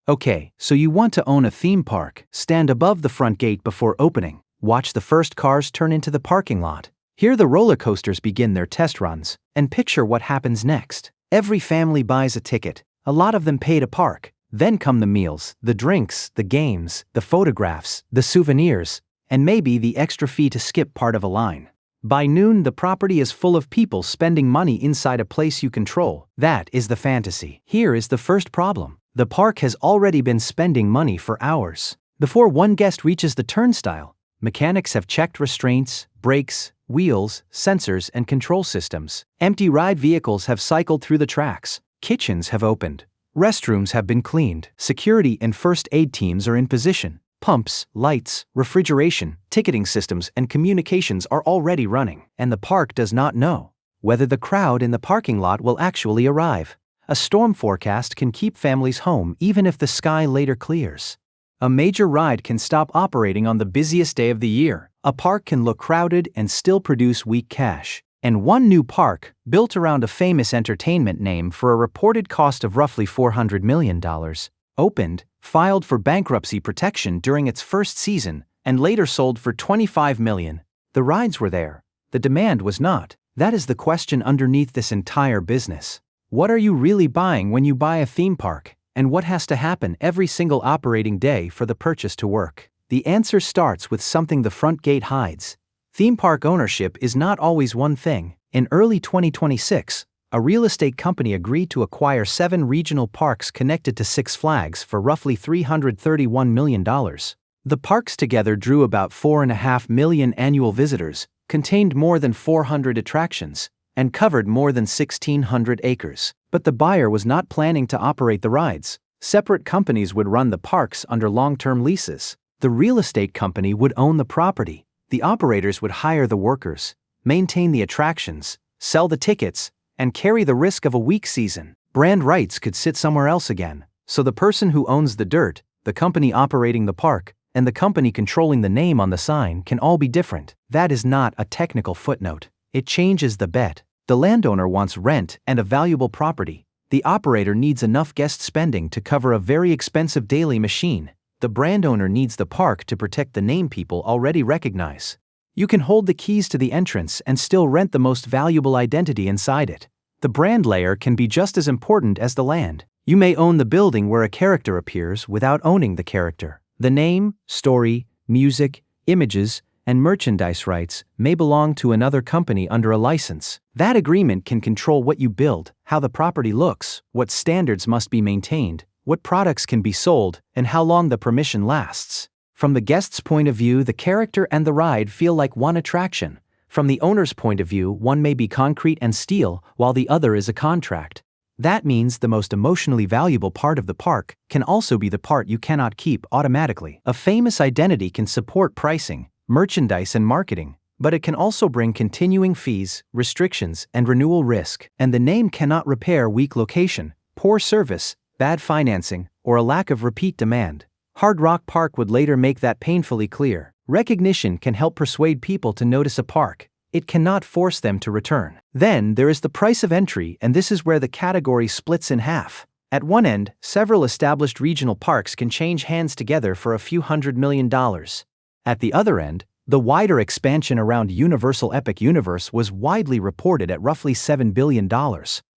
Okay, so you want to own a theme park, stand above the front gate before opening, watch the first cars turn into the parking lot, hear the roller coasters begin their test runs, and picture what happens next. Every family buys a ticket, a lot of them pay to park, then come the meals, the drinks, the games, the photographs, the souvenirs, and maybe the extra fee to skip part of a line. By noon, the property is full of people spending money inside a place you control. That is the fantasy. Here is the first problem. The park has already been spending money for hours. Before one guest reaches the turnstile, mechanics have checked restraints, brakes, wheels, sensors, and control systems. Empty ride vehicles have cycled through the tracks. Kitchens have opened. Restrooms have been cleaned. Security and first aid teams are in position. Pumps, lights, refrigeration, ticketing systems, and communications are already running. And the park does not know whether the crowd in the parking lot will actually arrive. A storm forecast can keep families home even if the sky later clears. A major ride can stop operating on the busiest day of the year. A park can look crowded and still produce weak cash. And one new park, built around a famous entertainment name for a reported cost of roughly $400 million, opened, filed for bankruptcy protection during its first season, and later sold for $25 million. The rides were there. The demand was not. That is the question underneath this entire business. What are you really buying when you buy a theme park, and what has to happen every single operating day for the purchase to work? The answer starts with something the front gate hides. Theme park ownership is not always one thing. In early 2026, a real estate company agreed to acquire 7 regional parks connected to Six Flags for roughly $331 million. The parks together drew about 4.5 million annual visitors, contained more than 400 attractions, and covered more than 1,600 acres. But the buyer was not planning to operate the rides. Separate companies would run the parks under long-term leases. The real estate company would own the property. The operators would hire the workers, maintain the attractions, sell the tickets, and carry the risk of a weak season. Brand rights could sit somewhere else again. So the person who owns the dirt, the company operating the park, and the company controlling the name on the sign can all be different. That is not a technical footnote. It changes the bet. The landowner wants rent and a valuable property. The operator needs enough guest spending to cover a very expensive daily machine. The brand owner needs the park to protect the name people already recognize. You can hold the keys to the entrance and still rent the most valuable identity inside it. The brand layer can be just as important as the land. You may own the building where a character appears without owning the character. The name, story, music, images, and merchandise rights may belong to another company under a license. That agreement can control what you build, how the property looks, what standards must be maintained, what products can be sold, and how long the permission lasts. From the guest's point of view, the character and the ride feel like one attraction. From the owner's point of view, one may be concrete and steel, while the other is a contract. That means the most emotionally valuable part of the park can also be the part you cannot keep automatically. A famous identity can support pricing, merchandise, and marketing, but it can also bring continuing fees, restrictions, and renewal risk. And the name cannot repair weak location, poor service, bad financing, or a lack of repeat demand. Hard Rock Park would later make that painfully clear. Recognition can help persuade people to notice a park. It cannot force them to return. Then there is the price of entry, and this is where the category splits in half. At one end, several established regional parks can change hands together for a few $100 million. At the other end, the wider expansion around Universal Epic Universe was widely reported at roughly $7 billion.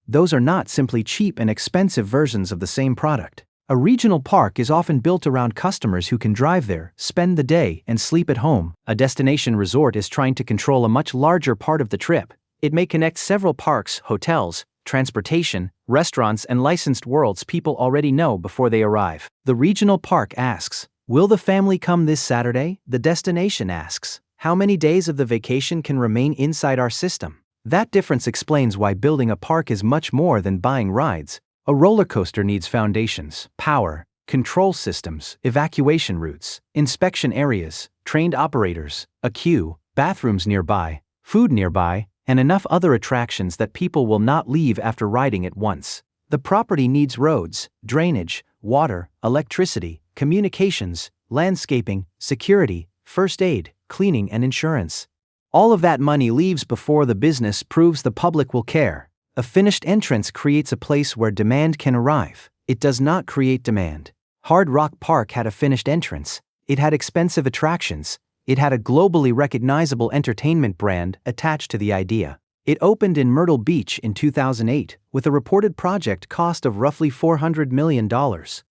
Those are not simply cheap and expensive versions of the same product. A regional park is often built around customers who can drive there, spend the day, and sleep at home. A destination resort is trying to control a much larger part of the trip. It may connect several parks, hotels, transportation, restaurants, and licensed worlds people already know before they arrive. The regional park asks, "Will the family come this Saturday?" The destination asks, "How many days of the vacation can remain inside our system?" That difference explains why building a park is much more than buying rides. A roller coaster needs foundations, power, control systems, evacuation routes, inspection areas, trained operators, a queue, bathrooms nearby, food nearby, and enough other attractions that people will not leave after riding it once. The property needs roads, drainage, water, electricity, communications, landscaping, security, first aid, cleaning, and insurance. All of that money leaves before the business proves the public will care. A finished entrance creates a place where demand can arrive. It does not create demand. Hard Rock Park had a finished entrance, it had expensive attractions, it had a globally recognizable entertainment brand attached to the idea. It opened in Myrtle Beach in 2008, with a reported project cost of roughly $400 million.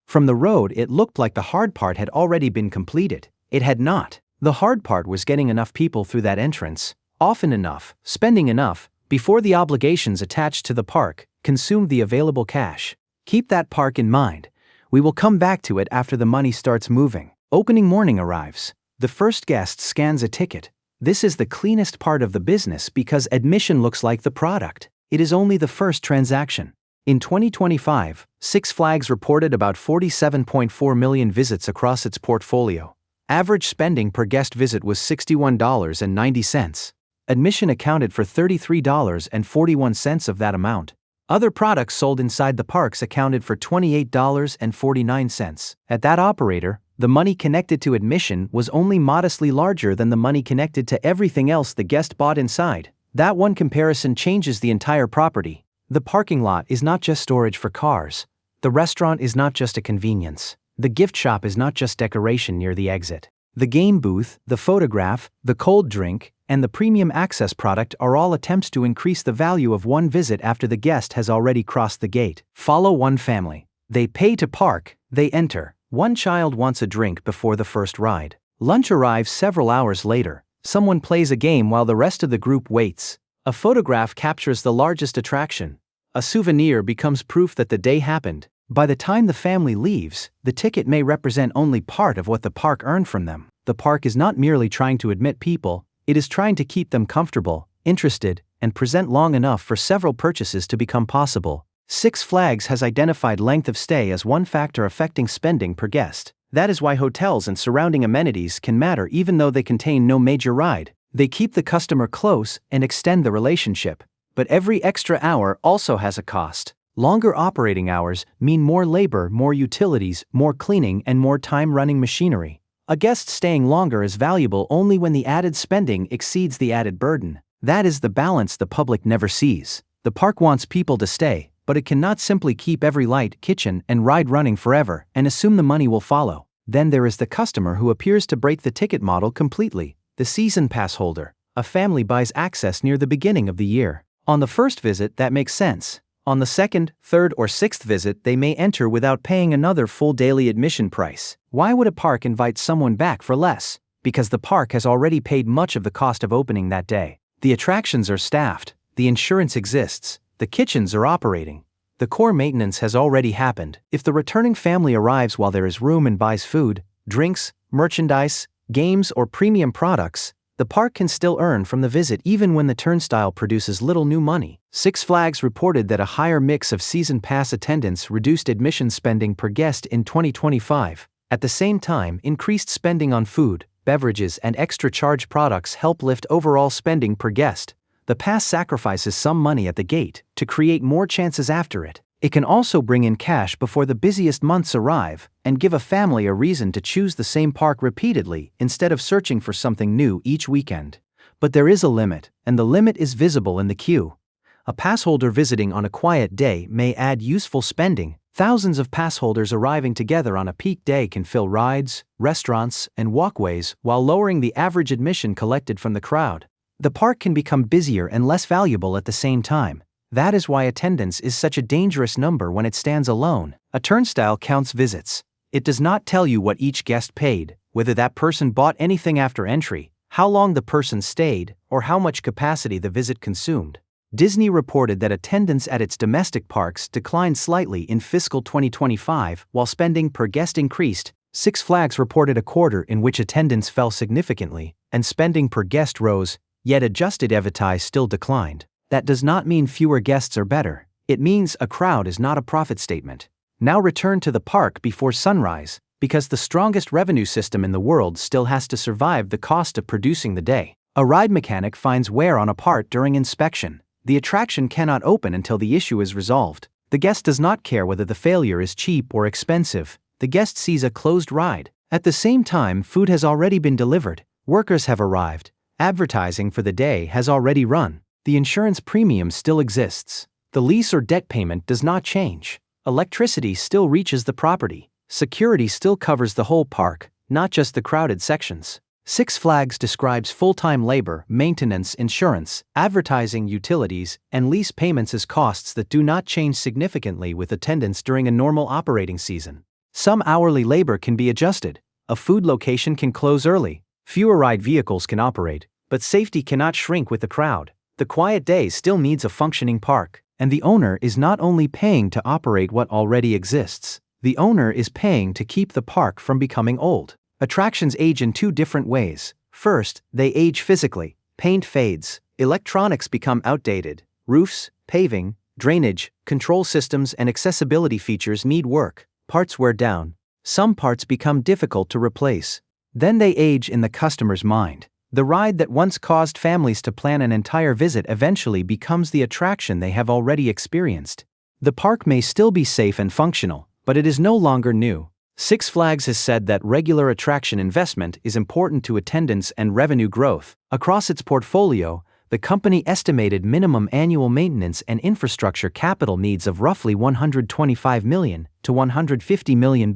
From the road, it looked like the hard part had already been completed. It had not. The hard part was getting enough people through that entrance, often enough, spending enough, before the obligations attached to the park consumed the available cash. Keep that park in mind. We will come back to it after the money starts moving. Opening morning arrives. The first guest scans a ticket. This is the cleanest part of the business because admission looks like the product. It is only the first transaction. In 2025, Six Flags reported about 47.4 million visits across its portfolio. Average spending per guest visit was $61.90. Admission accounted for $33.41 of that amount. Other products sold inside the parks accounted for $28.49. At that operator, the money connected to admission was only modestly larger than the money connected to everything else the guest bought inside. That one comparison changes the entire property. The parking lot is not just storage for cars. The restaurant is not just a convenience. The gift shop is not just decoration near the exit. The game booth, the photograph, the cold drink, and the premium access product are all attempts to increase the value of one visit after the guest has already crossed the gate. Follow one family. They pay to park, they enter. One child wants a drink before the first ride. Lunch arrives several hours later. Someone plays a game while the rest of the group waits. A photograph captures the largest attraction. A souvenir becomes proof that the day happened. By the time the family leaves, the ticket may represent only part of what the park earned from them. The park is not merely trying to admit people, it is trying to keep them comfortable, interested, and present long enough for several purchases to become possible. Six Flags has identified length of stay as one factor affecting spending per guest. That is why hotels and surrounding amenities can matter even though they contain no major ride. They keep the customer close and extend the relationship. But every extra hour also has a cost. Longer operating hours mean more labor, more utilities, more cleaning, and more time running machinery. A guest staying longer is valuable only when the added spending exceeds the added burden. That is the balance the public never sees. The park wants people to stay, but it cannot simply keep every light, kitchen, and ride running forever and assume the money will follow. Then there is the customer who appears to break the ticket model completely. The season pass holder. A family buys access near the beginning of the year. On the first visit, that makes sense. On the second, third, or sixth visit, they may enter without paying another full daily admission price. Why would a park invite someone back for less? Because the park has already paid much of the cost of opening that day. The attractions are staffed, the insurance exists, the kitchens are operating. The core maintenance has already happened. If the returning family arrives while there is room and buys food, drinks, merchandise, games, or premium products, the park can still earn from the visit even when the turnstile produces little new money. Six Flags reported that a higher mix of season pass attendance reduced admission spending per guest in 2025. At the same time, increased spending on food, beverages, and extra charge products help lift overall spending per guest. The pass sacrifices some money at the gate to create more chances after it. It can also bring in cash before the busiest months arrive and give a family a reason to choose the same park repeatedly instead of searching for something new each weekend. But there is a limit, and the limit is visible in the queue. A pass holder visiting on a quiet day may add useful spending. Thousands of pass holders arriving together on a peak day can fill rides, restaurants, and walkways while lowering the average admission collected from the crowd. The park can become busier and less valuable at the same time. That is why attendance is such a dangerous number when it stands alone. A turnstile counts visits. It does not tell you what each guest paid, whether that person bought anything after entry, how long the person stayed, or how much capacity the visit consumed. Disney reported that attendance at its domestic parks declined slightly in fiscal 2025 while spending per guest increased. Six Flags reported a quarter in which attendance fell significantly and spending per guest rose, yet adjusted EBITDA still declined. That does not mean fewer guests are better. It means a crowd is not a profit statement. Now return to the park before sunrise, because the strongest revenue system in the world still has to survive the cost of producing the day. A ride mechanic finds wear on a part during inspection. The attraction cannot open until the issue is resolved. The guest does not care whether the failure is cheap or expensive. The guest sees a closed ride. At the same time, food has already been delivered. Workers have arrived. Advertising for the day has already run. The insurance premium still exists. The lease or debt payment does not change. Electricity still reaches the property. security still covers the whole park, not just the crowded sections. Six Flags describes full-time labor, maintenance, insurance, advertising, utilities, and lease payments as costs that do not change significantly with attendance during a normal operating season. Some hourly labor can be adjusted. A food location can close early. Fewer ride vehicles can operate, but safety cannot shrink with the crowd. The quiet day still needs a functioning park, and the owner is not only paying to operate what already exists, the owner is paying to keep the park from becoming old. Attractions age in two different ways. First, they age physically. Paint fades, electronics become outdated, roofs, paving, drainage, control systems, and accessibility features need work. Parts wear down. Some parts become difficult to replace. Then they age in the customer's mind. The ride that once caused families to plan an entire visit eventually becomes the attraction they have already experienced. The park may still be safe and functional, but it is no longer new. Six Flags has said that regular attraction investment is important to attendance and revenue growth. Across its portfolio, the company estimated minimum annual maintenance and infrastructure capital needs of roughly $125 million to $150 million.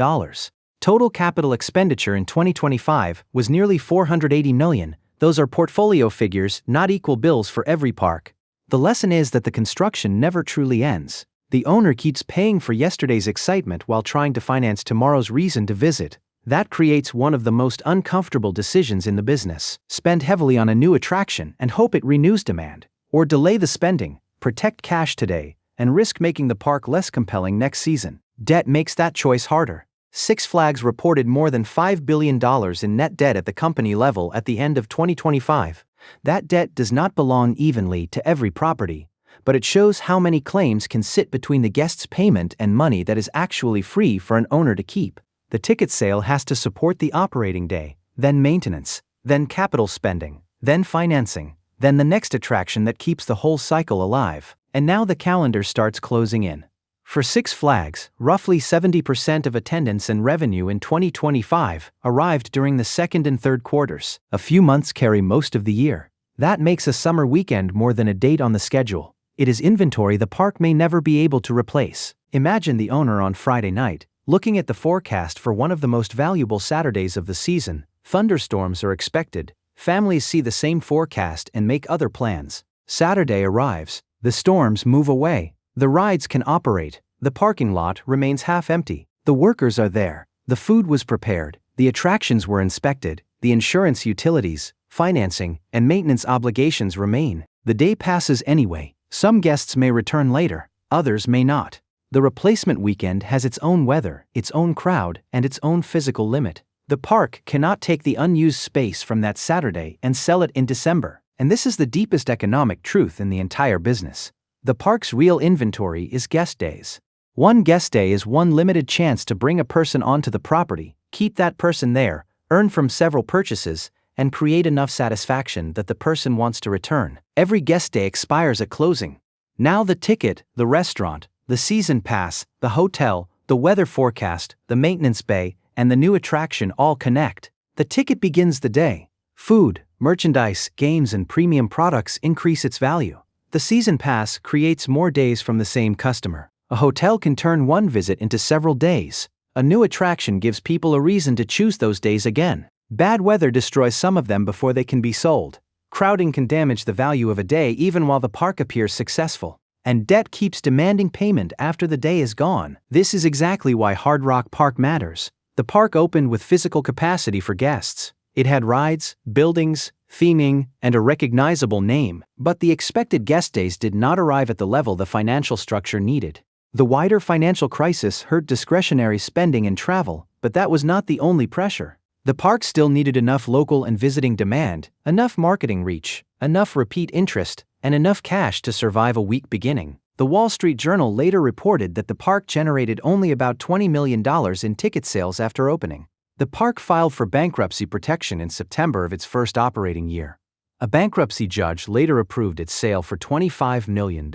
Total capital expenditure in 2025 was nearly $480 million. Those are portfolio figures, not equal bills for every park. The lesson is that the construction never truly ends. The owner keeps paying for yesterday's excitement while trying to finance tomorrow's reason to visit. That creates one of the most uncomfortable decisions in the business. Spend heavily on a new attraction and hope it renews demand, or delay the spending, protect cash today, and risk making the park less compelling next season. Debt makes that choice harder. Six Flags reported more than $5 billion in net debt at the company level at the end of 2025. That debt does not belong evenly to every property, but it shows how many claims can sit between the guest's payment and money that is actually free for an owner to keep. The ticket sale has to support the operating day, then maintenance, then capital spending, then financing, then the next attraction that keeps the whole cycle alive. And now the calendar starts closing in. For Six Flags, roughly 70% of attendance and revenue in 2025 arrived during the second and third quarters. A few months carry most of the year. That makes a summer weekend more than a date on the schedule. It is inventory the park may never be able to replace. Imagine the owner on Friday night, looking at the forecast for one of the most valuable Saturdays of the season. Thunderstorms are expected. Families see the same forecast and make other plans. Saturday arrives. The storms move away. The rides can operate. The parking lot remains half empty. The workers are there. The food was prepared. The attractions were inspected. The insurance, utilities, financing, and maintenance obligations remain. The day passes anyway. Some guests may return later. Others may not. The replacement weekend has its own weather, its own crowd, and its own physical limit. The park cannot take the unused space from that Saturday and sell it in December. And this is the deepest economic truth in the entire business. The park's real inventory is guest days. One guest day is one limited chance to bring a person onto the property, keep that person there, earn from several purchases, and create enough satisfaction that the person wants to return. Every guest day expires at closing. Now the ticket, the restaurant, the season pass, the hotel, the weather forecast, the maintenance bay, and the new attraction all connect. The ticket begins the day. Food, merchandise, games, and premium products increase its value. The season pass creates more days from the same customer. A hotel can turn one visit into several days. A new attraction gives people a reason to choose those days again. Bad weather destroys some of them before they can be sold. Crowding can damage the value of a day even while the park appears successful. And debt keeps demanding payment after the day is gone. This is exactly why Hard Rock Park matters. The park opened with physical capacity for guests. It had rides, buildings, theming, and a recognizable name, but the expected guest days did not arrive at the level the financial structure needed. The wider financial crisis hurt discretionary spending and travel, but that was not the only pressure. The park still needed enough local and visiting demand, enough marketing reach, enough repeat interest, and enough cash to survive a weak beginning. The Wall Street Journal later reported that the park generated only about $20 million in ticket sales after opening. The park filed for bankruptcy protection in September of its first operating year. A bankruptcy judge later approved its sale for $25 million.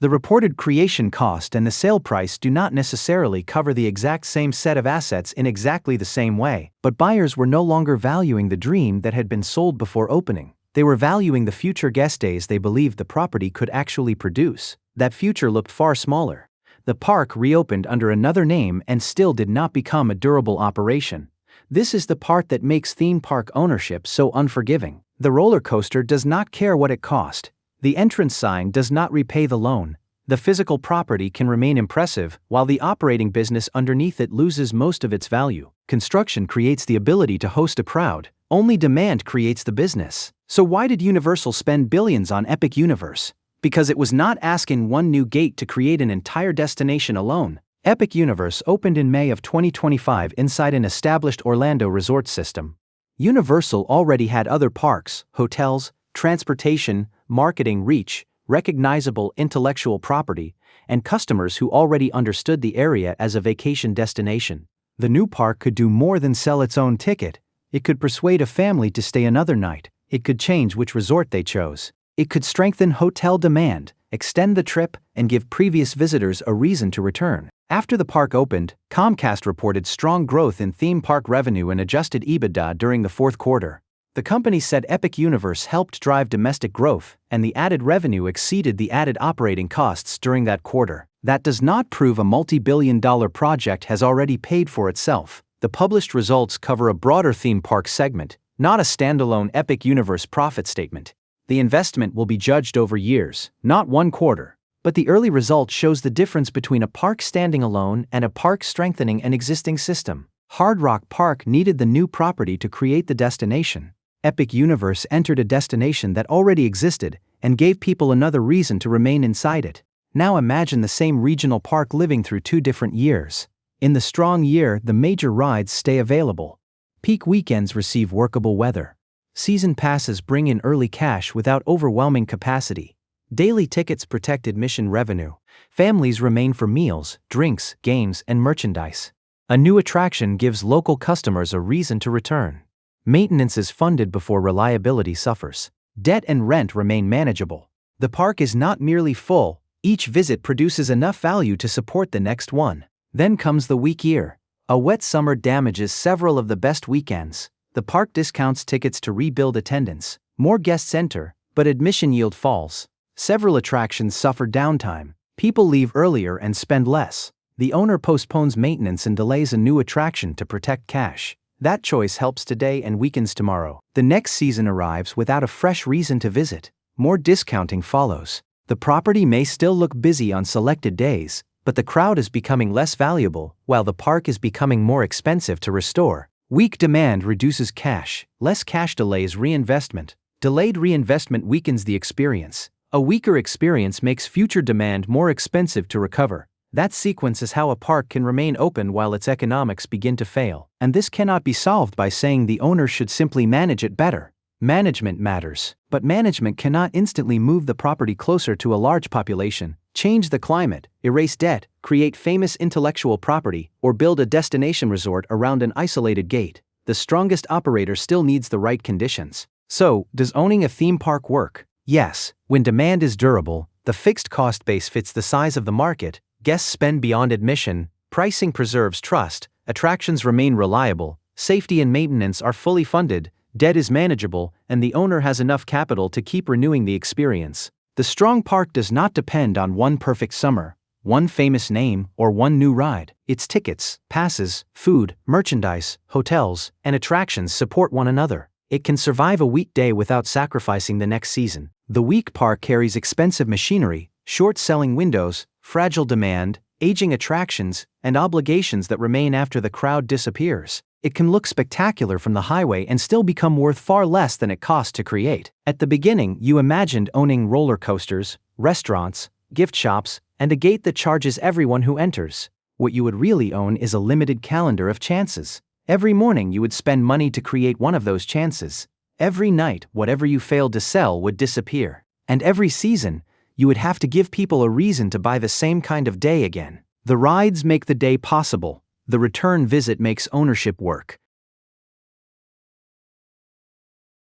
The reported creation cost and the sale price do not necessarily cover the exact same set of assets in exactly the same way, but buyers were no longer valuing the dream that had been sold before opening. They were valuing the future guest days they believed the property could actually produce. That future looked far smaller. The park reopened under another name and still did not become a durable operation. This is the part that makes theme park ownership so unforgiving. The roller coaster does not care what it cost. The entrance sign does not repay the loan. The physical property can remain impressive, while the operating business underneath it loses most of its value. Construction creates the ability to host a crowd. Only demand creates the business. So why did Universal spend billions on Epic Universe? Because it was not asking one new gate to create an entire destination alone. Epic Universe opened in May of 2025 inside an established Orlando resort system. Universal already had other parks, hotels, transportation, marketing reach, recognizable intellectual property, and customers who already understood the area as a vacation destination. The new park could do more than sell its own ticket. It could persuade a family to stay another night. It could change which resort they chose. It could strengthen hotel demand, extend the trip, and give previous visitors a reason to return. After the park opened, Comcast reported strong growth in theme park revenue and adjusted EBITDA during the fourth quarter. The company said Epic Universe helped drive domestic growth, and the added revenue exceeded the added operating costs during that quarter. That does not prove a multi-billion-dollar project has already paid for itself. The published results cover a broader theme park segment, not a standalone Epic Universe profit statement. The investment will be judged over years, not one quarter. But the early result shows the difference between a park standing alone and a park strengthening an existing system. Hard Rock Park needed the new property to create the destination. Epic Universe entered a destination that already existed and gave people another reason to remain inside it. Now imagine the same regional park living through two different years. In the strong year, the major rides stay available. Peak weekends receive workable weather. Season passes bring in early cash without overwhelming capacity. Daily tickets protect admission revenue. Families remain for meals, drinks, games, and merchandise. A new attraction gives local customers a reason to return. Maintenance is funded before reliability suffers. Debt and rent remain manageable. The park is not merely full, each visit produces enough value to support the next one. Then comes the weak year. A wet summer damages several of the best weekends. The park discounts tickets to rebuild attendance. More guests enter, but admission yield falls. Several attractions suffer downtime. People leave earlier and spend less. The owner postpones maintenance and delays a new attraction to protect cash. That choice helps today and weakens tomorrow. The next season arrives without a fresh reason to visit. More discounting follows. The property may still look busy on selected days, but the crowd is becoming less valuable, while the park is becoming more expensive to restore. Weak demand reduces cash. Less cash delays reinvestment. Delayed reinvestment weakens the experience. A weaker experience makes future demand more expensive to recover. That sequence is how a park can remain open while its economics begin to fail. And this cannot be solved by saying the owner should simply manage it better. Management matters, but management cannot instantly move the property closer to a large population, change the climate, erase debt, create famous intellectual property, or build a destination resort around an isolated gate. The strongest operator still needs the right conditions. So, does owning a theme park work? Yes, when demand is durable, the fixed cost base fits the size of the market, guests spend beyond admission, pricing preserves trust, attractions remain reliable, safety and maintenance are fully funded, debt is manageable, and the owner has enough capital to keep renewing the experience. The strong park does not depend on one perfect summer, one famous name, or one new ride. Its tickets, passes, food, merchandise, hotels, and attractions support one another. It can survive a weekday without sacrificing the next season. The weak park carries expensive machinery, short selling windows, fragile demand, aging attractions, and obligations that remain after the crowd disappears. It can look spectacular from the highway and still become worth far less than it cost to create. At the beginning, you imagined owning roller coasters, restaurants, gift shops, and a gate that charges everyone who enters. What you would really own is a limited calendar of chances. Every morning you would spend money to create one of those chances. Every night, whatever you failed to sell would disappear. And every season, you would have to give people a reason to buy the same kind of day again. The rides make the day possible. The return visit makes ownership work.